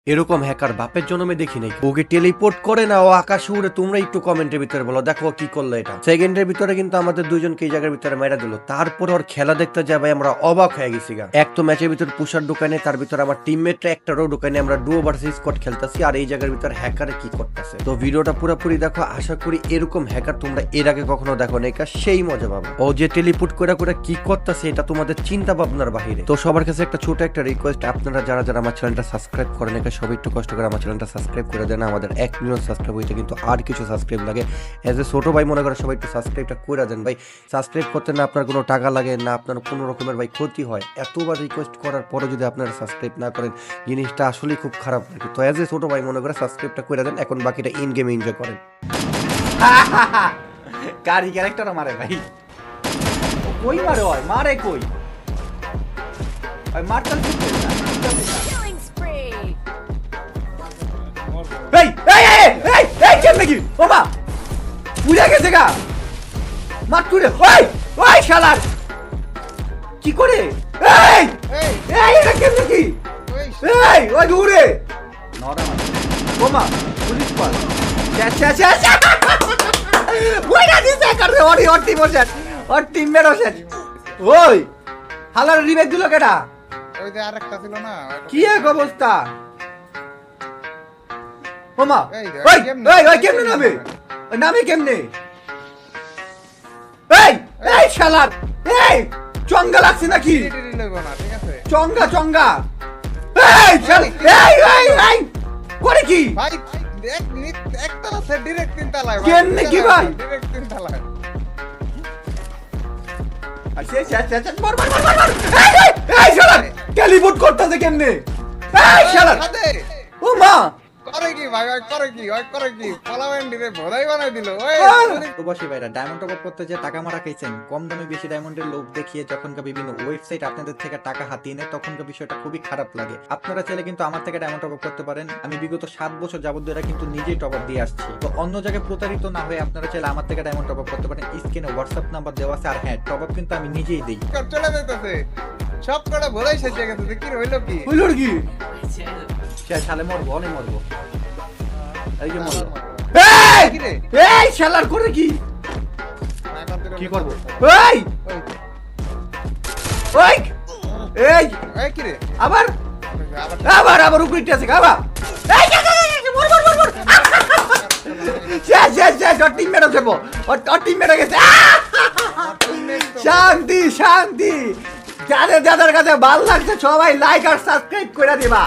এরকম হ্যাকার বাপের জন্মে দেখি নাই। ওকে টেলিপোর্ট করে না ও আকাশে উড়ে। তোমরা একটু কমেন্টের ভিতরে বলো দেখো কি করলো এটা। সেকেন্ডের ভিতরে কিন্তু আমাদের দুইজনকে এই জায়গার ভিতরে মেরা দিল। তারপর ওর খেলা দেখতে যাবে আমরা অবাক হয়ে গেছি গা। এক তো ম্যাচের ভিতর পুষার ঢুকানে, তার ভিতরে আমার টিমমেটরা একটারও ঢুকানে, আমরা ডুও ভার্সেস স্কোয়াড খেলতেছি আর এই জায়গার ভিতরে হ্যাকারে কি করতেছে। তো ভিডিওটা পুরোপুরি দেখো, আশা করি এরকম হ্যাকার তোমরা এর আগে কখনো দেখো না, এটা সেই মজা পাবে। ও যে টেলিপোর্ট করে করে কি করতেছে এটা তোমাদের চিন্তা ভাবনার বাহিরে। তো সবার কাছে একটা ছোট একটা রিকোয়েস্ট, আপনারা যারা যারা আমার চ্যানেলটা সাবস্ক্রাইব করেন এটা সবাই একটু কষ্ট করে আমার চ্যানেলটা সাবস্ক্রাইব করে দেন। আমাদের 1 মিলিয়ন সাবস্ক্রাইব হইতে কিন্তু আর কিছু সাবস্ক্রাইব লাগে। এজ এ ছোট ভাই মনে করে সবাই একটু সাবস্ক্রাইবটা করে দেন ভাই। সাবস্ক্রাইব করতে না আপনার কোনো টাকা লাগে না, আপনার কোনো রকমের ভাই ক্ষতি হয়। এতবার রিকোয়েস্ট করার পরে যদি আপনারা সাবস্ক্রাইব না করেন, জিনিসটা আসলেই খুব খারাপ লাগে। তো এজ এ ছোট ভাই মনে করে সাবস্ক্রাইবটা করে দেন। এখন বাকিটা ইন গেমে এনজয় করেন। কারি ক্যারেক্টার মারে ভাই, কই মারে হয় মারে কই মারতাল Killing spree! এই এই এই এই এই কেমনে কি ওমা পুড়ে গেছে গা মার তুলে। ওই ওই শালা কি করে এই এই এই এটা কেমনে কি এই ওই দূরে নড়া মার ওমা পুলিশ পাল চা ওই না দিছে করে ওর টিম বসে ওর টিম মেট বসে। ওই হালার রিমেক দিল কেডা? ওই যে আরেকটা ছিল না, কি এক অবস্থা ওমা এই রে, ওই কেমনে? ওই ওই কেমনে নামে ওই নামে কেমনে এই এই শালার এই চঙ্গা লাগছে নাকি? ডিডি লইব না, ঠিক আছে চঙ্গা চঙ্গা এই শাল এই এই এই করে কি ভাই? এক মিনিট একটা আছে ডাইরেক্ট তিন তলায় কেমনে কি ভাই? ডাইরেক্ট তিন তলায় আচ্ছা আচ্ছা আচ্ছা মার মার মার মার এই এই এই শালার টেলিপোর্ট করতেছে কেমনে? এই শালার ও মা করে কি ভাই? ওই করে কি? ওই করে কি? ফলাবেন ডিরে ভোলাই বানাই দিল। ওই প্রবাসী ভাইরা ডায়মন্ড টপ আপ করতে যে টাকা মারা খাইছেন, কম দামে বেশি ডায়মন্ডের লোভ দেখিয়ে যখনকার বিভিন্ন ওয়েবসাইট আপনাদের থেকে টাকা হাতিয়ে নেয়, তখনকার বিষয়টা খুবই খারাপ লাগে। আপনারা চাইলে কিন্তু আমার থেকে ডায়মন্ড টপ আপ করতে পারেন। আমি বিগত 7 বছর যাবত ধরে কিন্তু নিজেই টপ আপ দিয়ে আসছি। তো অন্য জায়গায় প্রতারিত না হয়ে আপনারা চাইলে আমার থেকে ডায়মন্ড টপ আপ করতে পারেন। স্ক্রিনে হোয়াটসঅ্যাপ নাম্বার দেওয়া আছে। আর হ্যাঁ, টপ আপ কিন্তু আমি নিজেই দিই। চলে যাইতেছে সব কটা ভোলাই সেজে গেছে। কি হইলো কি? হইলো কি সে শালে মরবো অনেক মরবো। এই যে মরবো এই কি রে? এই শালার করে কি কি করবো? এই ওই এই এই কি রে? আবার আবার আবার আবার উপরে আছে আবার এই মর মর মর মর শেষ ওর টিম মেরে যাবো ওর টিম মেরে গেছে শান্তি শান্তি। যাদের যাদের কাছে ভালো লাগছে সবাই লাইক আর সাবস্ক্রাইব করে দিবা।